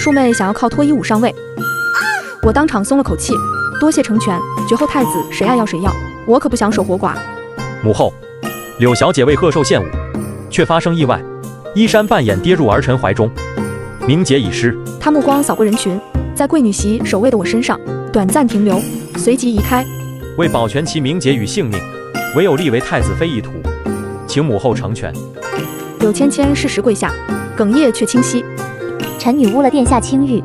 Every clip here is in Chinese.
庶妹想要靠脱衣舞上位，我当场松了口气，多谢成全。绝后太子谁爱要谁要，我可不想守活寡。母后，柳小姐为贺寿献舞，却发生意外，衣衫半掩跌入儿臣怀中，名节已失。他目光扫过人群，在贵女席守卫的我身上短暂停留，随即移开。为保全其名节与性命，唯有立为太子妃一途，请母后成全。柳芊芊适时跪下，哽咽却清晰。臣女污了殿下清誉，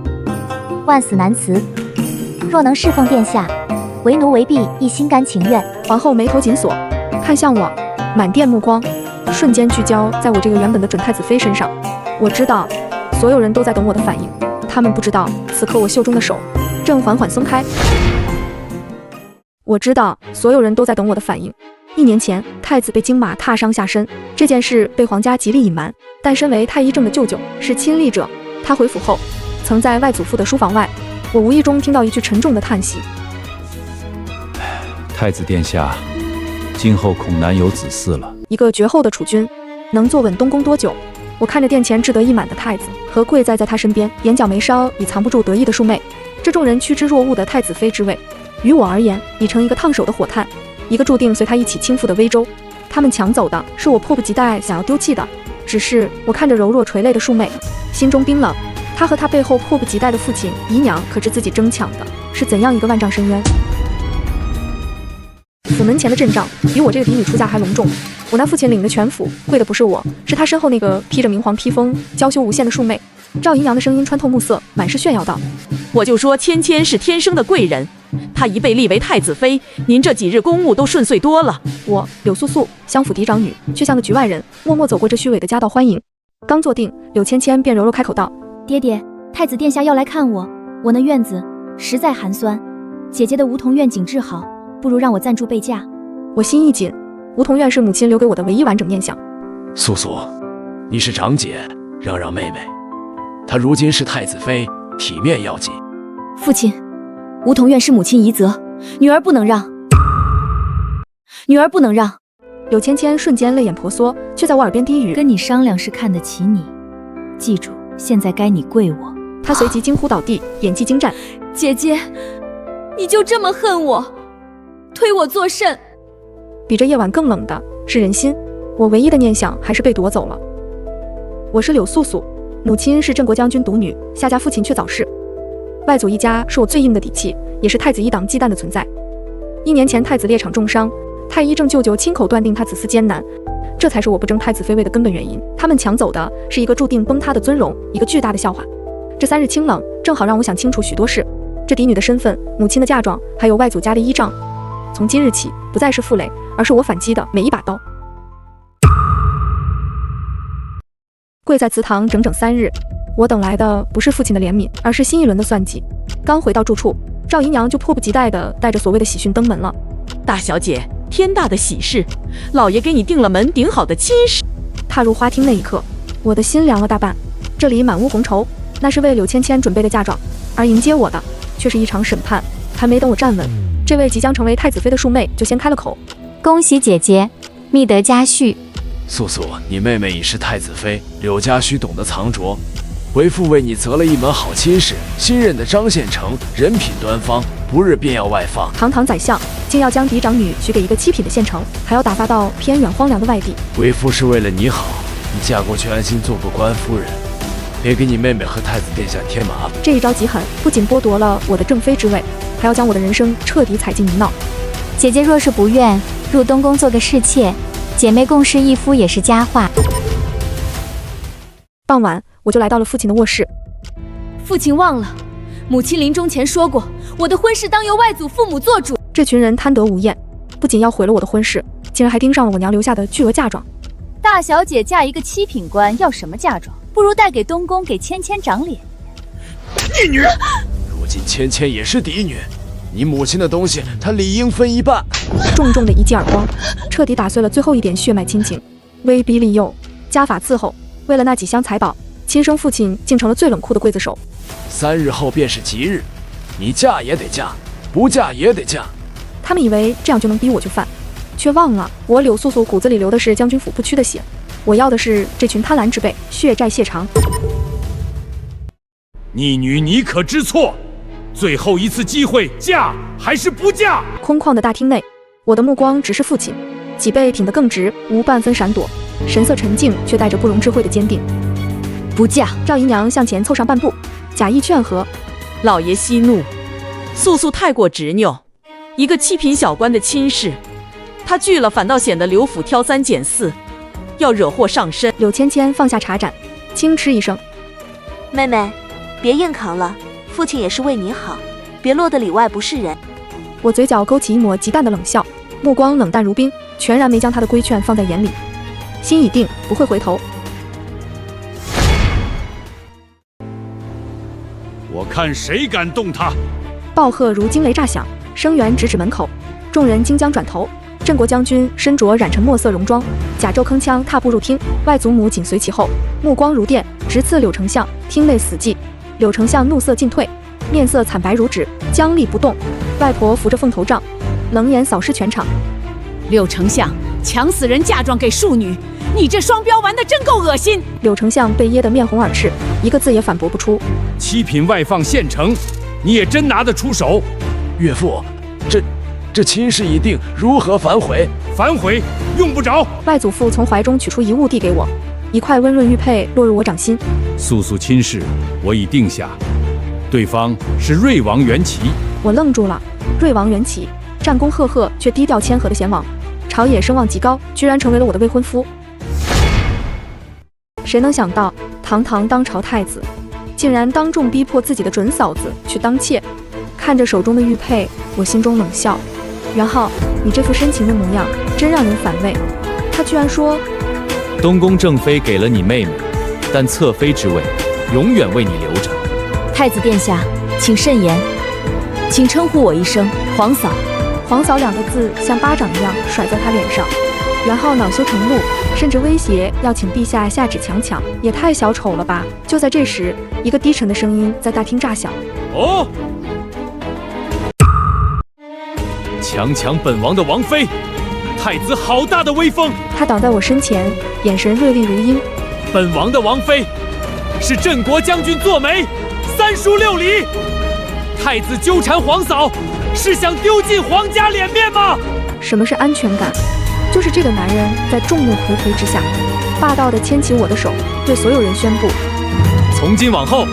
万死难辞。若能侍奉殿下，为奴为婢亦心甘情愿。皇后眉头紧锁，看向我，满殿目光瞬间聚焦在我这个原本的准太子妃身上。我知道，所有人都在等我的反应，他们不知道，此刻我袖中的手正缓缓松开。我知道，所有人都在等我的反应。1年前，太子被金马踏伤下身，这件事被皇家极力隐瞒。但身为太医正的舅舅，是亲历者，他回府后，曾在外祖父的书房外，我无意中听到一句沉重的叹息。太子殿下，今后恐难有子嗣了。一个绝后的储君，能坐稳东宫多久？我看着殿前志得意满的太子和跪在他身边，眼角眉梢已藏不住得意的庶妹，这众人趋之若鹜的太子妃之位，于我而言已成一个烫手的火炭，一个注定随他一起倾覆的微舟。他们抢走的是我迫不及待想要丢弃的，只是我看着柔弱垂泪的庶妹，心中冰冷。他和他背后迫不及待的父亲姨娘，可知自己争抢的是怎样一个万丈深渊？府门前的阵仗比我这个嫡女出嫁还隆重。我那父亲领着全府跪的不是我，是他身后那个披着明黄披风、娇羞无限的庶妹。赵姨娘的声音穿透暮色，满是炫耀道：“我就说芊芊是天生的贵人，她一被立为太子妃，您这几日公务都顺遂多了。”我柳素素，相府嫡长女，却像个局外人，默默走过这虚伪的夹道欢迎。刚坐定，柳芊芊便柔柔开口道：“爹爹，太子殿下要来看我，我那院子实在寒酸，姐姐的梧桐院景致好，不如让我暂住备嫁。”我心一紧，梧桐院是母亲留给我的唯一完整念想。素素，你是长姐，让妹妹。她如今是太子妃，体面要紧。父亲，梧桐院是母亲遗泽，女儿不能让，女儿不能让。柳芊芊瞬间泪眼婆娑，却在我耳边低语：“跟你商量是看得起你，记住，现在该你跪我。”她随即惊呼倒地，演技精湛。姐姐，你就这么恨我，推我作甚？比这夜晚更冷的是人心，我唯一的念想还是被夺走了。我是柳素素，母亲是镇国将军独女，夏家父亲却早逝。外祖一家是我最硬的底气，也是太子一党忌惮的存在。1年前太子猎场重伤，太医正舅舅亲口断定他子嗣艰难，这才是我不争太子妃位的根本原因。他们抢走的是一个注定崩塌的尊荣，一个巨大的笑话。这3日清冷，正好让我想清楚许多事：这嫡女的身份、母亲的嫁妆，还有外祖家的依仗。从今日起，不再是负累，而是我反击的每一把刀。跪在祠堂整整3日，我等来的不是父亲的怜悯，而是新一轮的算计。刚回到住处，赵姨娘就迫不及待地带着所谓的喜讯登门了。大小姐，天大的喜事，老爷给你定了门顶好的亲事。踏入花厅那一刻，我的心凉了大半。这里满屋红绸，那是为柳芊芊准备的嫁妆，而迎接我的却是一场审判。还没等我站稳，这位即将成为太子妃的庶妹就先开了口：“恭喜姐姐，觅得佳婿。”素素，你妹妹已是太子妃，柳家须懂得藏拙。为父为你择了一门好亲事，新任的张献成人品端方，不日便要外放。堂堂宰相，竟要将嫡长女许给一个7品的县城，还要打发到偏远荒凉的外地。为父是为了你好，你嫁过去安心做个官夫人，别给你妹妹和太子殿下添麻烦。这一招极狠，不仅剥夺了我的正妃之位，还要将我的人生彻底踩进泥淖。姐姐若是不愿入东宫做个侍妾，姐妹共侍一夫也是佳话。傍晚，我就来到了父亲的卧室。父亲忘了，母亲临终前说过，我的婚事当由外祖父母做主。这群人贪得无厌，不仅要毁了我的婚事，竟然还盯上了我娘留下的巨额嫁妆。大小姐嫁一个7品官，要什么嫁妆？不如带给东宫给芊芊长脸。逆女！如今芊芊也是嫡女，你母亲的东西，她理应分一半。重重的一记耳光，彻底打碎了最后一点血脉亲情。威逼利诱，家法伺候，为了那几箱财宝，亲生父亲竟成了最冷酷的刽子手。3日后便是吉日，你嫁也得嫁，不嫁也得嫁。他们以为这样就能逼我就范，却忘了我柳素素骨子里流的是将军府不屈的血。我要的是这群贪婪之辈血债血偿。逆女，你可知错？最后一次机会，嫁还是不嫁？空旷的大厅内，我的目光直视父亲，脊背挺得更直，无半分闪躲，神色沉静，却带着不容置喙的坚定。不嫁。赵姨娘向前凑上半步，假意劝和。老爷息怒，素素太过执拗，一个七品小官的亲事，她拒了，反倒显得刘府挑三拣四，要惹祸上身。柳芊芊放下茶盏，轻嗤一声：“妹妹，别硬扛了，父亲也是为你好，别落得里外不是人。”我嘴角勾起一抹极淡的冷笑，目光冷淡如冰，全然没将他的规劝放在眼里，心已定，不会回头。我看谁敢动他！暴喝如惊雷炸响，声源直指门口，众人惊将转头。镇国将军身着染成墨色戎装，甲胄铿锵踏步入厅，外祖母紧随其后，目光如电，直刺柳丞相，听泪死寂。柳丞相怒色尽退，面色惨白如纸，僵立不动。外婆扶着凤头杖，冷眼扫视全场。柳丞相抢死人嫁妆给庶女，你这双标玩得真够恶心！柳丞相被噎得面红耳赤，一个字也反驳不出。七品外放县城，你也真拿得出手？岳父，这亲事已定，如何反悔？反悔用不着。外祖父从怀中取出一物递给我，一块温润玉佩落入我掌心。素素亲事我已定下，对方是瑞王元齐。我愣住了，瑞王元齐，战功赫赫却低调谦和的贤王，朝野声望极高，居然成为了我的未婚夫。谁能想到，堂堂当朝太子，竟然当众逼迫自己的准嫂子去当妾。看着手中的玉佩，我心中冷笑。元昊，你这副深情的模样，真让人反胃。他居然说，东宫正妃给了你妹妹，但侧妃之位永远为你留着。太子殿下，请慎言，请称呼我一声皇嫂。皇嫂两个字像巴掌一样甩在他脸上。元昊恼羞成怒，甚至威胁要请陛下下旨强抢，也太小丑了吧！就在这时，一个低沉的声音在大厅炸响：“哦，强抢本王的王妃，太子好大的威风！”他挡在我身前，眼神锐利如鹰。本王的王妃是镇国将军做媒，3书6礼。太子纠缠皇嫂，是想丢尽皇家脸面吗？什么是安全感？就是这个男人在众目睽睽之下，霸道地牵起我的手，对所有人宣布：从今往后，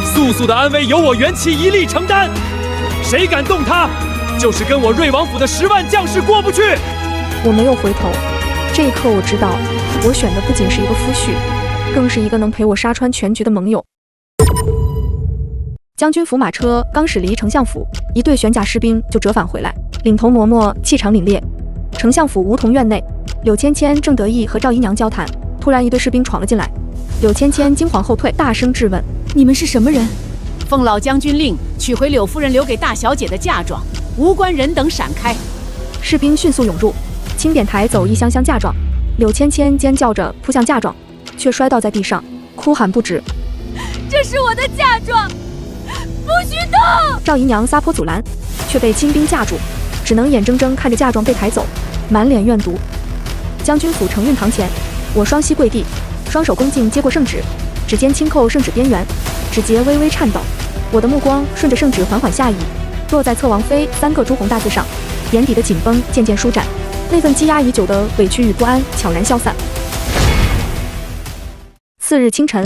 素素的安危由我元齐一力承担。谁敢动她，就是跟我瑞王府的10万将士过不去。我没有回头，这一刻我知道，我选的不仅是一个夫婿，更是一个能陪我杀穿全局的盟友。将军府马车刚驶离丞相府，一队玄甲士兵就折返回来，领头嬷嬷气场凛冽。丞相府梧桐院内，柳芊芊正得意和赵姨娘交谈，突然一队士兵闯了进来。柳芊芊惊慌后退，大声质问：“你们是什么人？”奉老将军令，取回柳夫人留给大小姐的嫁妆，无关人等闪开。士兵迅速涌入，清点抬走一箱箱嫁妆。柳芊芊尖叫着扑向嫁妆，却摔倒在地上，哭喊不止：“这是我的嫁妆，不许动！”赵姨娘撒泼阻拦，却被亲兵架住，只能眼睁睁看着嫁妆被抬走，满脸怨毒。将军府承运堂前，我双膝跪地，双手恭敬接过圣旨，指尖轻扣圣旨边缘，指节微微颤抖。我的目光顺着圣旨缓缓下移，落在侧王妃3个朱红大字上，眼底的紧绷渐渐舒展，那份积压已久的委屈与不安悄然消散。次日清晨，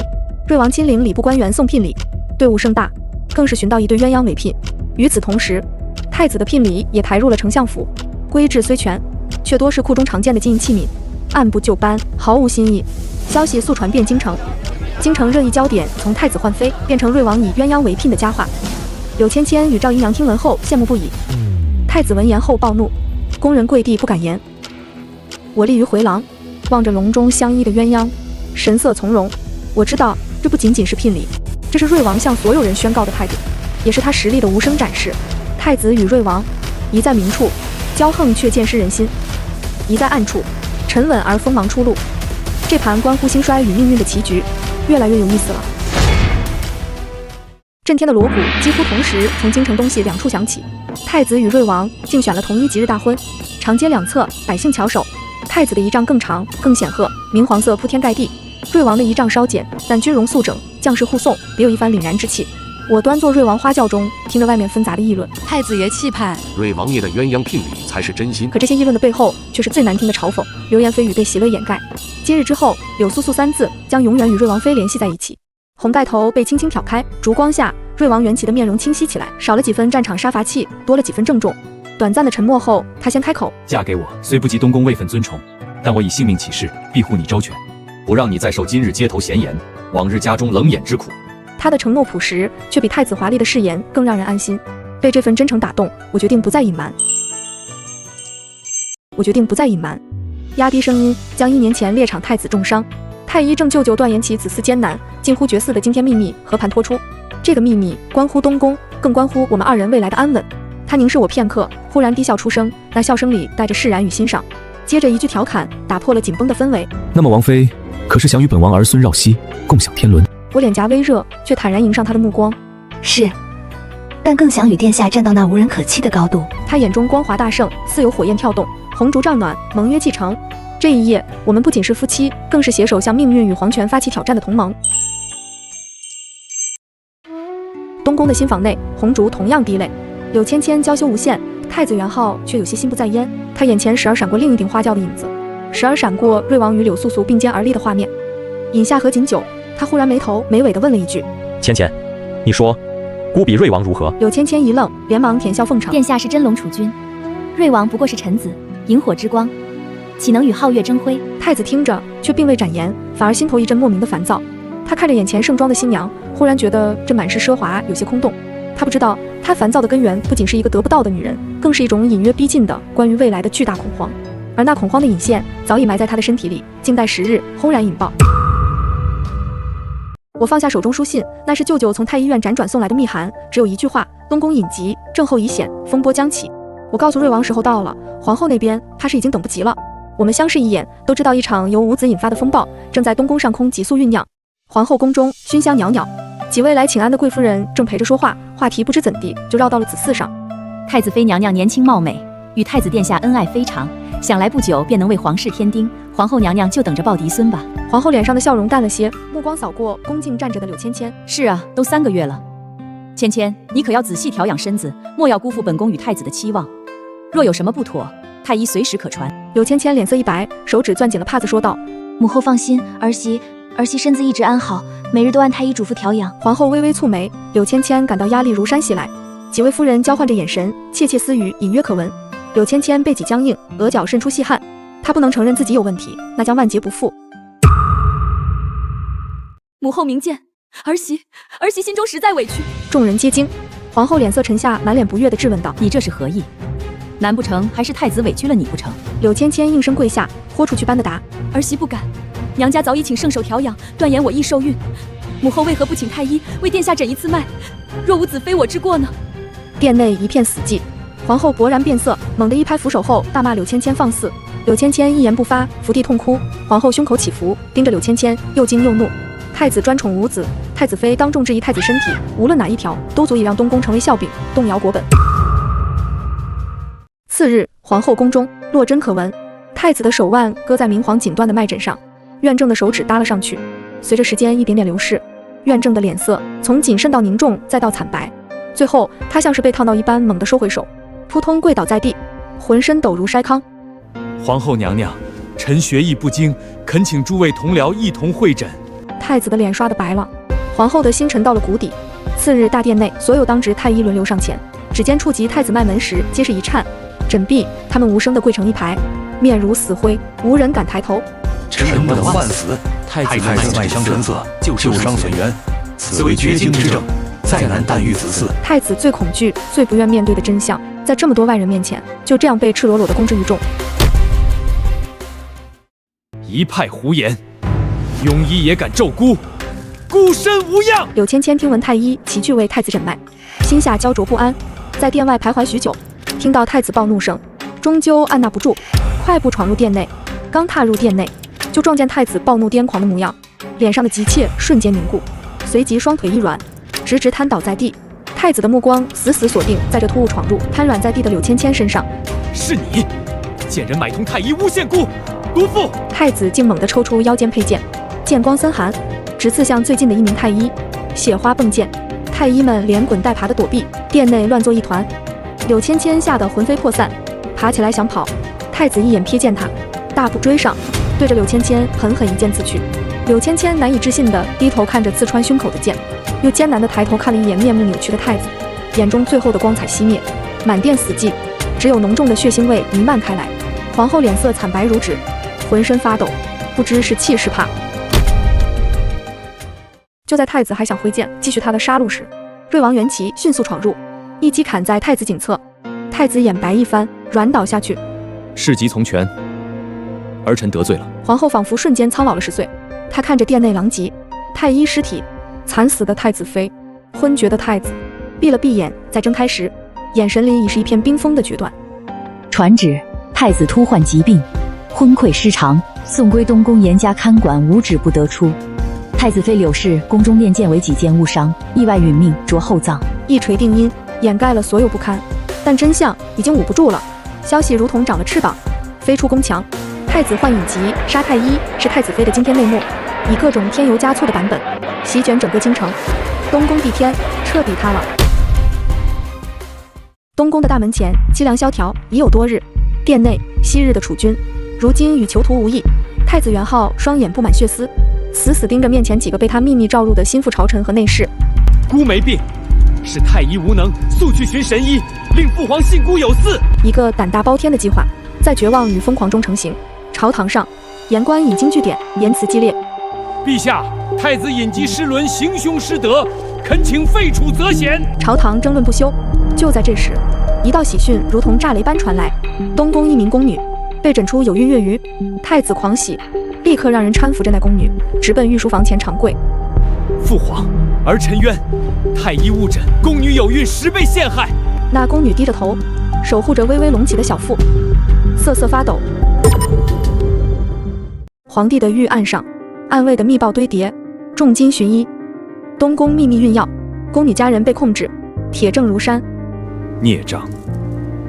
瑞王亲领礼部官员送聘礼，队伍盛大，更是寻到一对鸳鸯为聘。与此同时，太子的聘礼也抬入了丞相府，规制虽全，却多是库中常见的金银器皿，按部就班，毫无新意。消息速传遍京城，京城热议焦点从太子换妃变成瑞王以鸳鸯为聘的佳话。柳芊芊与赵姨娘听闻后羡慕不已。太子闻言后暴怒，宫人跪地不敢言。我立于回廊，望着笼中相依的鸳鸯，神色从容。我知道这不仅仅是聘礼，这是瑞王向所有人宣告的态度，也是他实力的无声展示。太子与瑞王，一在明处，骄横却见失人心；一在暗处，沉稳而锋芒初露。这盘关乎兴衰与命运的棋局，越来越有意思了。震天的锣鼓几乎同时从京城东西2处响起，太子与瑞王竞选了同一吉日大婚，长街两侧百姓翘首。太子的仪仗更长更显赫，明黄色铺天盖地；瑞王的仪仗稍简，但军容肃整，将士护送，别有一番凛然之气。我端坐瑞王花轿中，听着外面纷杂的议论。太子爷气派，瑞王爷的鸳鸯聘礼才是真心。可这些议论的背后，却是最难听的嘲讽、流言蜚语被习微掩盖。今日之后，柳素素三字将永远与瑞王妃联系在一起。红盖头被轻轻挑开，烛光下，瑞王元气的面容清晰起来，少了几分战场杀伐气，多了几分郑重。短暂的沉默后，他先开口：嫁给我，虽不及东宫位分尊崇，但我以性命起誓，庇护你周全，不让你再受今日街头闲言，往日家中冷眼之苦。他的承诺朴实，却比太子华丽的誓言更让人安心。被这份真诚打动，我决定不再隐瞒。压低声音，将1年前猎场太子重伤，太医正舅舅断言其子嗣艰难，近乎绝嗣的惊天秘密和盘托出。这个秘密关乎东宫，更关乎我们2人未来的安稳。他凝视我片刻，忽然低笑出声，那笑声里带着释然与欣赏。接着一句调侃打破了紧绷的氛围：那么王妃可是想与本王儿孙绕膝，共享天伦？我脸颊微热，却坦然迎上他的目光。是，但更想与殿下站到那无人可欺的高度。他眼中光华大盛，似有火焰跳动，红烛帐暖，盟约既成。这一夜，我们不仅是夫妻，更是携手向命运与皇权发起挑战的同盟。东宫的新房内，红烛同样滴泪。柳芊芊娇羞无限，太子元昊却有些心不在焉。他眼前时而闪过另一顶花轿的影子，时而闪过瑞王与柳素素并肩而立的画面。饮下合卺酒，他忽然没头没尾地问了一句：芊芊，你说孤比瑞王如何？柳芊芊一愣，连忙甜笑奉承：殿下是真龙储君，瑞王不过是臣子，萤火之光，岂能与皓月争辉？太子听着却并未展言，反而心头一阵莫名的烦躁。他看着眼前盛装的新娘，忽然觉得这满是奢华有些空洞。他不知道，他烦躁的根源不仅是一个得不到的女人，更是一种隐约逼近的关于未来的巨大恐慌。而那恐慌的引线早已埋在他的身体里，静待时日轰然引爆。我放下手中书信，那是舅舅从太医院辗转送来的密函，只有一句话：东宫隐疾，症候已显，风波将起。我告诉瑞王时候到了，皇后那边怕是已经等不及了。我们相视一眼，都知道一场由五子引发的风暴正在东宫上空急速酝酿。皇后宫中熏香袅袅，几位来请安的贵夫人正陪着说话，话题不知怎地就绕到了子嗣上。太子妃娘娘年轻貌美，与太子殿下恩爱非常，想来不久便能为皇室添丁，皇后娘娘就等着抱嫡孙吧。皇后脸上的笑容淡了些，目光扫过恭敬站着的柳芊芊。是啊，都3个月了。芊芊，你可要仔细调养身子，莫要辜负本宫与太子的期望。若有什么不妥，太医随时可传。柳芊芊脸色一白，手指攥紧了帕子，说道：母后放心，儿媳身子一直安好，每日都按太医嘱咐调养。皇后微微蹙眉，柳芊芊感到压力如山袭来。几位夫人交换着眼神，窃窃私语隐约可闻。柳芊芊背脊僵硬，额角渗出细汗。她不能承认自己有问题，那将万劫不复。母后明鉴，儿媳心中实在委屈。众人皆惊，皇后脸色沉下，满脸不悦地质问道：你这是何意？难不成还是太子委屈了你不成？柳芊芊应声跪下，豁出去般的答：儿媳不敢，娘家早已请圣手调养，断言我易受孕。母后为何不请太医为殿下诊一次脉？若无子非我之过呢？殿内一片死寂。皇后勃然变色，猛地一拍扶手后大骂柳芊芊放肆。柳芊芊一言不发，伏地痛哭。皇后胸口起伏，盯着柳芊芊，又惊又怒。太子专宠五子，太子妃当众质疑太子身体，无论哪一条都足以让东宫成为笑柄，动摇国本。次日，皇后宫中落针可闻，太子的手腕搁在明皇锦缎的脉诊上，院正的手指搭了上去。随着时间一点点流逝，院正的脸色从谨慎到凝重，再到惨白，最后他像是被烫到一般，猛地收回手，扑通跪倒在地，浑身抖如筛糠。皇后娘娘，臣学艺不精，恳请诸位同僚一同会诊。太子的脸刷得白了，皇后的心沉到了谷底。次日，大殿内所有当值太医轮流上前，指尖触及太子脉门时，皆是一颤。枕壁，他们无声地跪成一排，面如死灰，无人敢抬头。臣不得万死！太子脉象神色，旧伤损元，此为绝经之症，再难但遇子嗣。太子最恐惧、最不愿面对的真相，在这么多外人面前，就这样被赤裸裸地公之于众。一派胡言，庸医也敢咒孤，孤身无恙。柳芊芊听闻太医齐聚为太子诊脉，心下焦灼不安，在殿外徘徊许久。听到太子暴怒声，终究按捺不住，快步闯入殿内。刚踏入殿内，就撞见太子暴怒癫狂的模样，脸上的急切瞬间凝固，随即双腿一软，直直瘫倒在地。太子的目光死死锁定在这突兀闯入、瘫软在地的柳芊芊身上。是你，贱人买通太医诬陷孤，毒妇！太子竟猛地抽出腰间佩剑，剑光森寒，直刺向最近的一名太医，血花迸溅。太医们连滚带爬的躲避，殿内乱作一团。柳芊芊吓得魂飞魄散，爬起来想跑，太子一眼瞥见他，大步追上，对着柳芊芊狠狠一剑刺去。柳芊芊难以置信地低头看着刺穿胸口的剑，又艰难地抬头看了一眼面目扭曲的太子，眼中最后的光彩熄灭，满殿死寂，只有浓重的血腥味弥漫开来。皇后脸色惨白如纸，浑身发抖，不知是气是怕。就在太子还想挥剑继续他的杀戮时，瑞王元齐迅速闯入，一击砍在太子颈侧，太子眼白一翻，软倒下去。事急从权，儿臣得罪了。皇后仿佛瞬间苍老了10岁，她看着殿内狼藉，太医尸体，惨死的太子妃，昏厥的太子，闭了闭眼，再睁开时，眼神里已是一片冰封的决断。传旨，太子突患疾病，昏聩失常，送归东宫严加看管，无旨不得出。太子妃柳氏宫中练剑为己剑误伤，意外殒命，着后葬。一锤定音，掩盖了所有不堪，但真相已经捂不住了。消息如同长了翅膀，飞出宫墙。太子患隐疾，杀太医是太子妃的惊天内幕，以各种添油加醋的版本席卷整个京城，东宫地天彻底塌了。东宫的大门前凄凉萧条已有多日，殿内昔日的储君，如今与囚徒无异。太子元昊双眼布满血丝，死死盯着面前几个被他秘密召入的心腹朝臣和内侍。孤没病，是太医无能，速去寻神医，令父皇信孤有嗣。一个胆大包天的计划，在绝望与疯狂中成型。朝堂上，言官引经据典，言辞激烈。陛下，太子隐疾失伦，行凶失德，恳请废除责贤。朝堂争论不休。就在这时，一道喜讯如同炸雷般传来：东宫一名宫女被诊出有孕月余。太子狂喜，立刻让人搀扶着那宫女，直奔御书房前长跪。父皇，儿臣冤，太医误诊，宫女有孕，10倍陷害。那宫女低着头，守护着微微隆起的小腹，瑟瑟发抖。皇帝的御案上，暗卫的密报堆叠，重金寻医，东宫秘密运药，宫女家人被控制，铁证如山。孽障，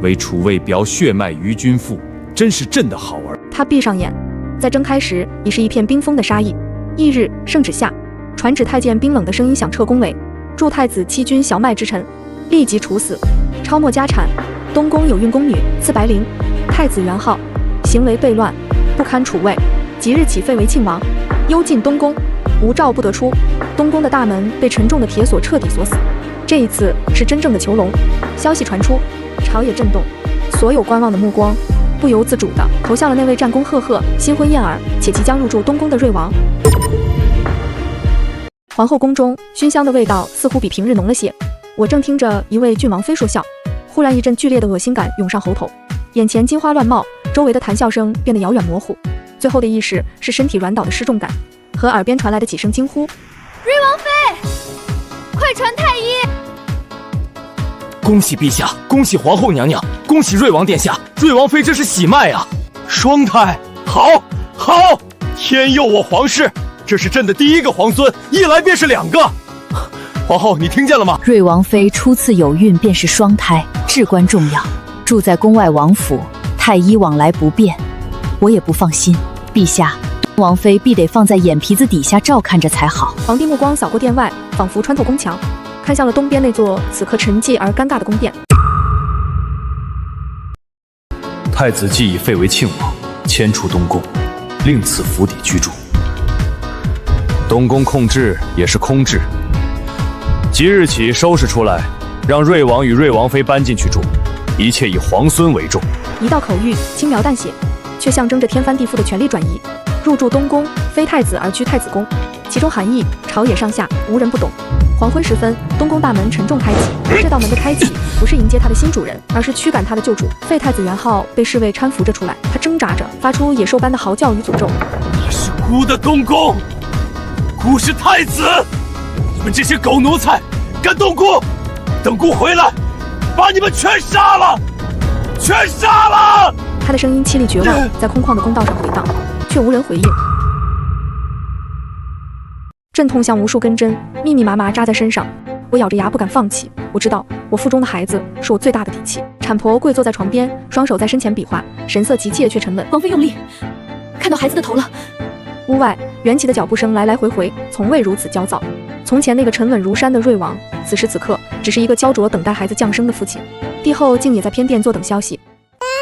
为储位表血脉于君父，真是朕的好儿。他闭上眼，在睁开时已是一片冰封的杀意。翌日圣旨下，传旨太监冰冷的声音响彻宫闱，助太子欺君小麦之臣，立即处死。抄没家产，东宫有孕宫女赐白绫，太子元昊行为悖乱，不堪储位，即日起废为庆王，幽禁东宫，无诏不得出。东宫的大门被沉重的铁锁彻底锁死。这一次是真正的囚笼。消息传出，朝野震动，所有观望的目光不由自主地投向了那位战功赫赫、新婚燕尔且即将入住东宫的瑞王。皇后宫中熏香的味道似乎比平日浓了些。我正听着一位郡王妃说笑，忽然一阵剧烈的恶心感涌上喉头，眼前金花乱冒，周围的谈笑声变得遥远模糊，最后的意识是身体软倒的失重感和耳边传来的几声惊呼：瑞王妃，快传太医！恭喜陛下，恭喜皇后娘娘，恭喜瑞王殿下，瑞王妃这是喜脉啊！双胎，好，好，天佑我皇室，这是朕的第一个皇孙，一来便是2个。皇后，你听见了吗？瑞王妃初次有孕便是双胎，至关重要。住在宫外王府，太医往来不便，我也不放心。陛下，王妃必得放在眼皮子底下照看着才好。皇帝目光扫过殿外，仿佛穿透宫墙，看向了东边那座此刻沉寂而尴尬的宫殿。太子既已废为庆王，迁出东宫，另赐府邸居住。东宫控制也是空置，即日起收拾出来，让瑞王与瑞王妃搬进去住，一切以皇孙为重。一道口谕轻描淡写，却象征着天翻地覆的权力转移。入住东宫，非太子而居太子宫，其中含义朝野上下无人不懂。黄昏时分，东宫大门沉重开启，这道门的开启不是迎接他的新主人，而是驱赶他的旧主。废太子元昊被侍卫搀扶着出来，他挣扎着，发出野兽般的嚎叫与诅咒。那是孤的东宫，孤是太子，你们这些狗奴才，敢动孤！等孤回来，把你们全杀了，全杀了！他的声音凄厉绝望，在空旷的宫道上回荡，却无人回应。阵痛像无数根针，密密麻麻扎在身上。我咬着牙不敢放弃。我知道，我腹中的孩子是我最大的底气。产婆跪坐在床边，双手在身前比划，神色急切却沉稳。王妃用力，看到孩子的头了。屋外，缘起的脚步声来来回回，从未如此焦躁。从前那个沉稳如山的瑞王，此时此刻只是一个焦灼等待孩子降生的父亲。帝后竟也在偏殿坐等消息。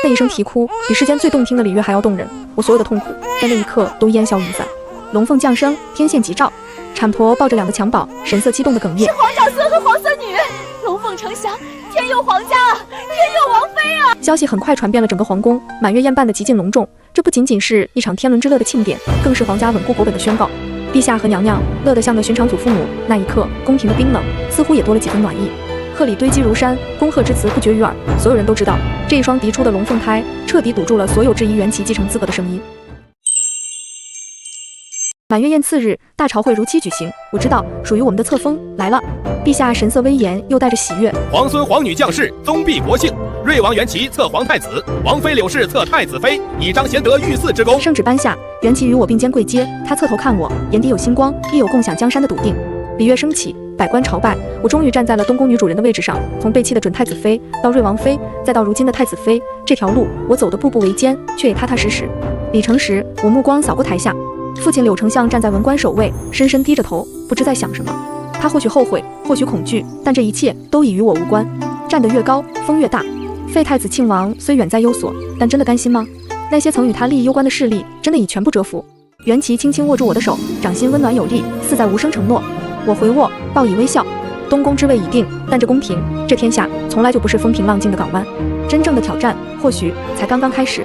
那一声啼哭，比世间最动听的礼乐还要动人。我所有的痛苦，在那一刻都烟消云散。龙凤降生，天线急照。产婆抱着2个襁宝，神色激动的哽咽。是皇长孙和皇孙女，龙凤呈祥，天佑皇家啊，天佑王妃啊！消息很快传遍了整个皇宫，满月宴办得极尽隆重。这不仅仅是一场天伦之乐的庆典，更是皇家稳固国本的宣告。陛下和娘娘乐得像个寻常祖父母，那一刻，宫廷的冰冷似乎也多了几分暖意。贺礼堆积如山，恭贺之词不绝于耳。所有人都知道，这一双嫡出的龙凤胎彻底堵住了所有质疑缘起继承资格的声音。满月宴次日，大朝会如期举行。我知道，属于我们的册封来了。陛下神色威严，又带着喜悦。皇孙皇女将士，宗毕国庆。瑞王元齐册皇太子，王妃柳氏册太子妃，以彰贤德御嗣之功。圣旨颁下，元齐与我并肩跪阶，他侧头看我，眼底有星光，亦有共享江山的笃定。礼乐升起，百官朝拜，我终于站在了东宫女主人的位置上。从被弃的准太子妃，到瑞王妃，再到如今的太子妃，这条路我走得步步维艰，却也踏踏实实。礼成时，我目光扫过台下。父亲柳丞相站在文官首位，深深低着头，不知在想什么。他或许后悔，或许恐惧，但这一切都已与我无关。站得越高，风越大。废太子庆王虽远在忧所，但真的甘心吗？那些曾与他利益攸关的势力，真的已全部折服。袁齐轻轻握住我的手，掌心温暖有力，似在无声承诺。我回握，报以微笑。东宫之位已定，但这宫廷，这天下，从来就不是风平浪静的港湾。真正的挑战，或许才刚刚开始。